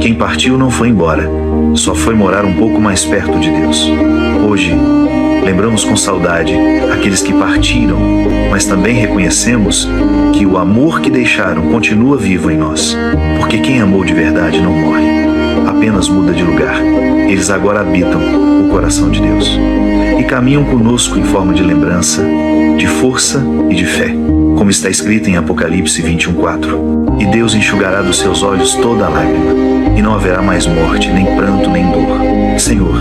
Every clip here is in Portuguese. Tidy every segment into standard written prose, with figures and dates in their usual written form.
Quem partiu não foi embora, só foi morar um pouco mais perto de Deus. Hoje, lembramos com saudade aqueles que partiram, mas também reconhecemos que o amor que deixaram continua vivo em nós, porque quem amou de verdade não morre, apenas muda de lugar. Eles agora habitam o coração de Deus e caminham conosco em forma de lembrança, de força e de fé, como está escrito em Apocalipse 21:4. E Deus enxugará dos seus olhos toda a lágrima, e não haverá mais morte, nem pranto, nem dor. Senhor,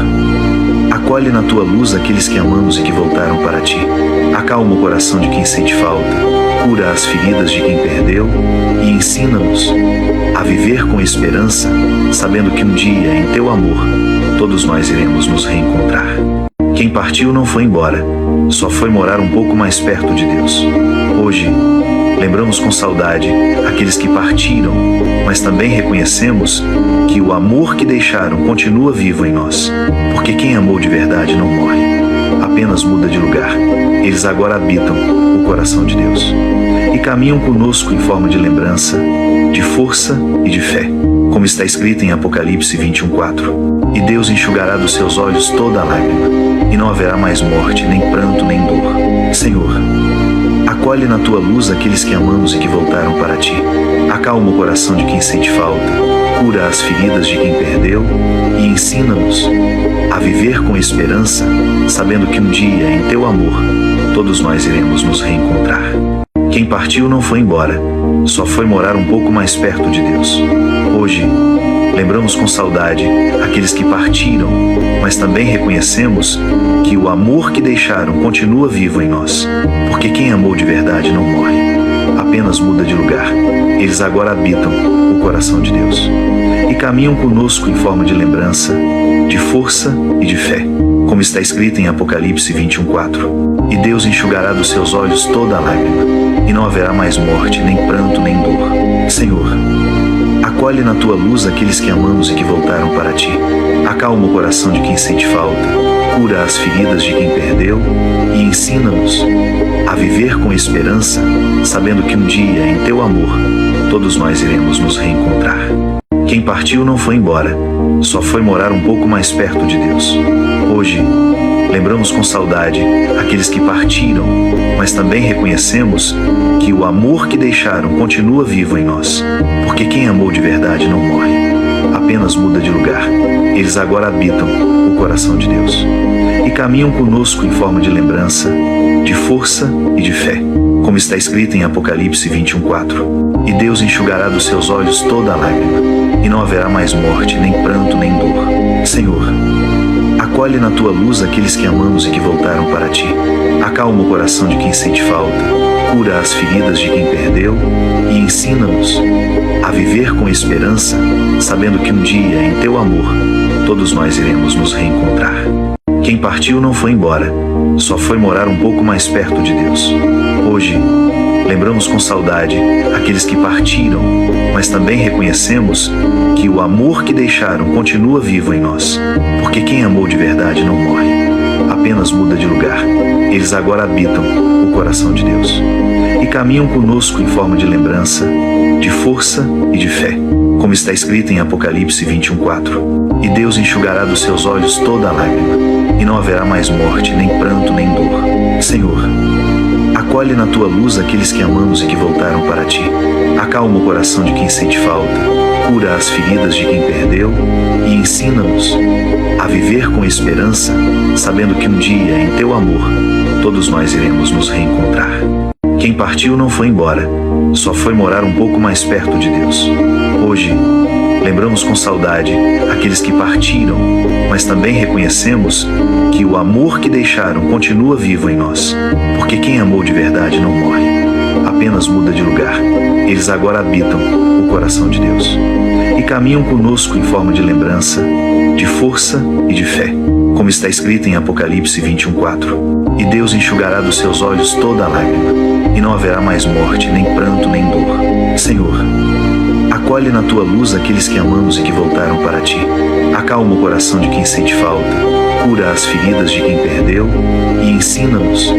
acolhe na tua luz aqueles que amamos e que voltaram para ti. Acalma o coração de quem sente falta, cura as feridas de quem perdeu e ensina-nos a viver com esperança, sabendo que um dia, em teu amor, todos nós iremos nos reencontrar. Quem partiu não foi embora, só foi morar um pouco mais perto de Deus. Hoje, lembramos com saudade aqueles que partiram, mas também reconhecemos que o amor que deixaram continua vivo em nós, porque quem amou de verdade não morre, apenas muda de lugar. Eles agora habitam o coração de Deus e caminham conosco em forma de lembrança, de força e de fé, como está escrito em Apocalipse 21:4. E Deus enxugará dos seus olhos toda a lágrima, e não haverá mais morte, nem pranto, nem dor. Senhor, acolhe na tua luz aqueles que amamos e que voltaram para ti. Acalma o coração de quem sente falta, cura as feridas de quem perdeu e ensina-nos a viver com esperança, sabendo que um dia, em teu amor, todos nós iremos nos reencontrar. Quem partiu não foi embora, só foi morar um pouco mais perto de Deus. Hoje, lembramos com saudade aqueles que partiram, mas também reconhecemos que o amor que deixaram continua vivo em nós, porque quem amou de verdade não morre, apenas muda de lugar. Eles agora habitam o coração de Deus e caminham conosco em forma de lembrança, de força e de fé, como está escrito em Apocalipse 21:4. E Deus enxugará dos seus olhos toda a lágrima, e não haverá mais morte, nem pranto, nem dor. Senhor, acolhe na tua luz aqueles que amamos e que voltaram para ti. Acalma o coração de quem sente falta, cura as feridas de quem perdeu e ensina-nos a viver com esperança, sabendo que um dia, em teu amor, todos nós iremos nos reencontrar. Quem partiu não foi embora, só foi morar um pouco mais perto de Deus. Hoje, lembramos com saudade aqueles que partiram, mas também reconhecemos que o amor que deixaram continua vivo em nós, porque quem amou de verdade não morre, apenas muda de lugar. Eles agora habitam o coração de Deus e caminham conosco em forma de lembrança, de força e de fé, como está escrito em Apocalipse 21:4. E Deus enxugará dos seus olhos toda a lágrima, e não haverá mais morte, nem pranto, nem dor. Senhor, acolhe na tua luz aqueles que amamos e que voltaram para ti. Acalma o coração de quem sente falta, cura as feridas de quem perdeu e ensina-nos a viver com esperança, sabendo que um dia, em teu amor, todos nós iremos nos reencontrar. Quem partiu não foi embora, só foi morar um pouco mais perto de Deus. Hoje, lembramos com saudade aqueles que partiram, mas também reconhecemos que o amor que deixaram continua vivo em nós, porque quem amou de verdade não morre, apenas muda de lugar. Eles agora habitam o coração de Deus e caminham conosco em forma de lembrança, de força e de fé, como está escrito em Apocalipse 21:4. E Deus enxugará dos seus olhos toda a lágrima, e não haverá mais morte, nem pranto, nem dor. Senhor, acolhe na tua luz aqueles que amamos e que voltaram para ti. Acalma o coração de quem sente falta, cura as feridas de quem perdeu e ensina-nos a viver com esperança, sabendo que um dia, em teu amor, todos nós iremos nos reencontrar. Quem partiu não foi embora, só foi morar um pouco mais perto de Deus. Hoje, lembramos com saudade aqueles que partiram, mas também reconhecemos que o amor que deixaram continua vivo em nós, porque quem amou de verdade não morre, apenas muda de lugar. Eles agora habitam o coração de Deus e caminham conosco em forma de lembrança, de força e de fé, como está escrito em Apocalipse 21:4. E Deus enxugará dos seus olhos toda a lágrima, e não haverá mais morte, nem pranto, nem dor. Senhor, acolhe na tua luz aqueles que amamos e que voltaram para ti. Acalma o coração de quem sente falta, cura as feridas de quem perdeu e ensina-nos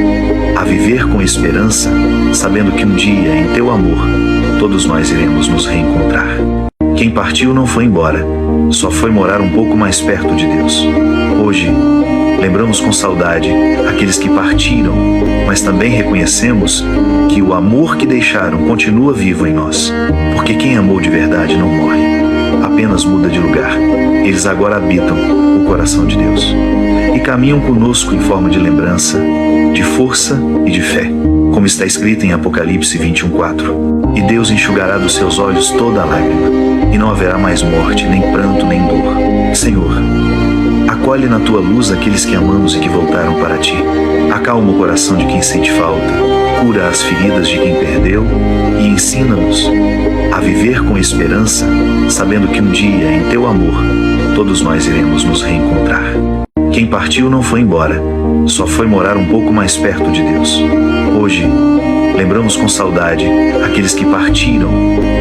a viver com esperança, sabendo que um dia, em teu amor, todos nós iremos nos reencontrar. Quem partiu não foi embora, só foi morar um pouco mais perto de Deus. Hoje, lembramos com saudade aqueles que partiram, mas também reconhecemos que o amor que deixaram continua vivo em nós, porque quem amou de verdade não morre, apenas muda de lugar. Eles agora habitam o coração de Deus e caminham conosco em forma de lembrança, de força e de fé, como está escrito em Apocalipse 21:4. E Deus enxugará dos seus olhos toda a lágrima, e não haverá mais morte, nem pranto, nem dor. Senhor, acolhe na tua luz aqueles que amamos e que voltaram para ti. Acalma o coração de quem sente falta, cura as feridas de quem perdeu e ensina-nos a viver com esperança, sabendo que um dia, em teu amor, todos nós iremos nos reencontrar. Quem partiu não foi embora, só foi morar um pouco mais perto de Deus. Hoje, lembramos com saudade aqueles que partiram,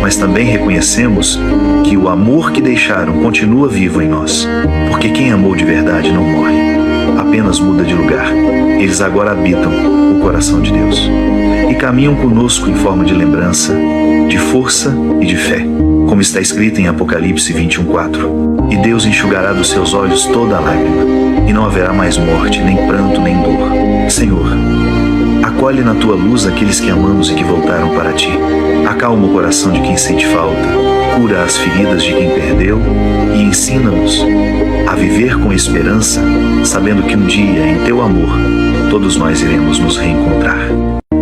mas também reconhecemos que o amor que deixaram continua vivo em nós, porque quem amou de verdade não morre, apenas muda de lugar. Eles agora habitam o coração de Deus e caminham conosco em forma de lembrança, de força e de fé, como está escrito em Apocalipse 21:4. E Deus enxugará dos seus olhos toda a lágrima, e não haverá mais morte, nem pranto, nem dor. Senhor, acolhe na tua luz aqueles que amamos e que voltaram para ti. Acalma o coração de quem sente falta, cura as feridas de quem perdeu e ensina-nos a viver com esperança, sabendo que um dia, em teu amor, todos nós iremos nos reencontrar.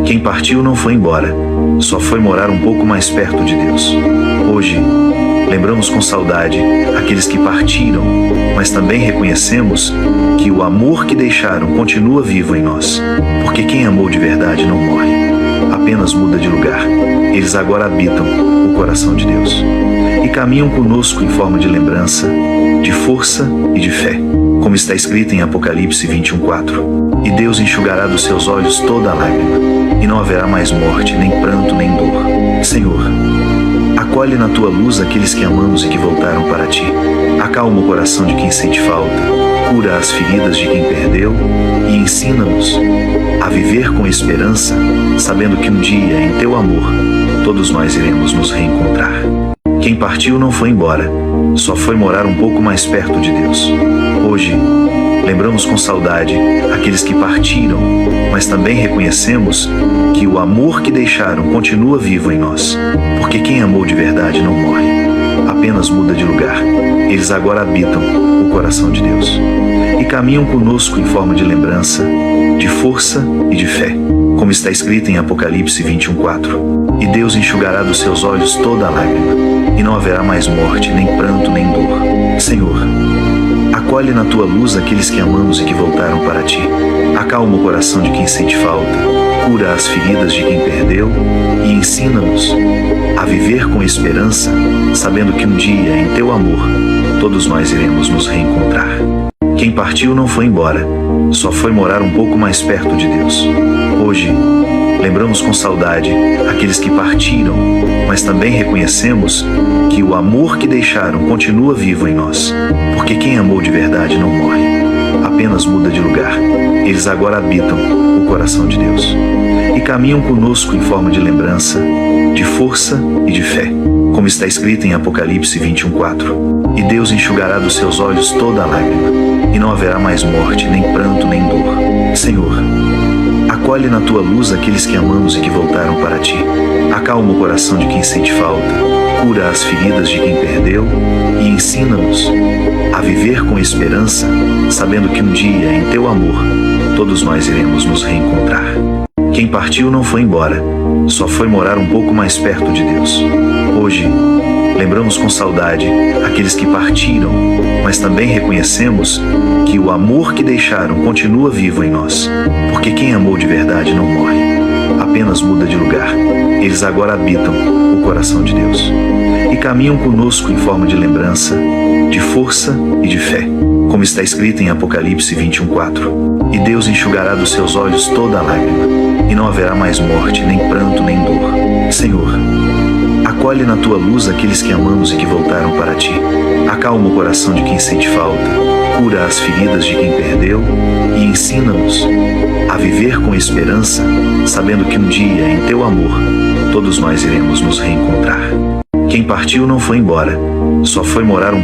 Quem partiu não foi embora, só foi morar um pouco mais perto de Deus. Hoje, lembramos com saudade aqueles que partiram, mas também reconhecemos que o amor que deixaram continua vivo em nós, porque quem amou de verdade não morre, apenas muda de lugar. Eles agora habitam o coração de Deus e caminham conosco em forma de lembrança, de força e de fé, como está escrito em Apocalipse 21:4. E Deus enxugará dos seus olhos toda a lágrima, e não haverá mais morte, nem pranto, nem dor. Senhor, acolhe na tua luz aqueles que amamos e que voltaram para ti. Acalma o coração de quem sente falta, cura as feridas de quem perdeu e ensina-nos a viver com esperança, sabendo que um dia, em teu amor, todos nós iremos nos reencontrar. Quem partiu não foi embora, só foi morar um pouco mais perto de Deus. Hoje, lembramos com saudade aqueles que partiram, mas também reconhecemos que o amor que deixaram continua vivo em nós, porque quem amou de verdade não morre, apenas muda de lugar. Eles agora habitam o coração de Deus e caminham conosco em forma de lembrança, de força e de fé, como está escrito em Apocalipse 21:4. E Deus enxugará dos seus olhos toda a lágrima, e não haverá mais morte, nem pranto, nem dor. Senhor, acolhe na tua luz aqueles que amamos e que voltaram para ti. Acalma o coração de quem sente falta, cura as feridas de quem perdeu e ensina-nos a viver com esperança, sabendo que um dia, em teu amor, todos nós iremos nos reencontrar. Quem partiu não foi embora, só foi morar um pouco mais perto de Deus. Hoje, lembramos com saudade aqueles que partiram, mas também reconhecemos que o amor que deixaram continua vivo em nós, porque quem amou de verdade não morre, apenas muda de lugar. Eles agora habitam o coração de Deus e caminham conosco em forma de lembrança, de força e de fé, como está escrito em Apocalipse 21:4. E Deus enxugará dos seus olhos toda a lágrima, e não haverá mais morte, nem pranto, nem dor. Senhor, acolhe na tua luz aqueles que amamos e que voltaram para ti. Acalma o coração de quem sente falta, cura as feridas de quem perdeu e ensina-nos a viver com esperança, sabendo que um dia, em teu amor, todos nós iremos nos reencontrar. Quem partiu não foi embora, só foi morar um pouco mais perto de Deus. Hoje, lembramos com saudade aqueles que partiram, mas também reconhecemos que o amor que deixaram continua vivo em nós, porque quem amou de verdade não morre, apenas muda de lugar. Eles agora habitam o coração de Deus e caminham conosco em forma de lembrança, de força e de fé, como está escrito em Apocalipse 21:4. E Deus enxugará dos seus olhos toda a lágrima, e não haverá mais morte, nem pranto, nem dor. Senhor, acolhe na tua luz aqueles que amamos e que voltaram para ti. Acalma o coração de quem sente falta, cura as feridas de quem perdeu e ensina-nos a viver com esperança, sabendo que um dia, em teu amor, todos nós iremos nos reencontrar. Quem partiu não foi embora, só foi morar um pouco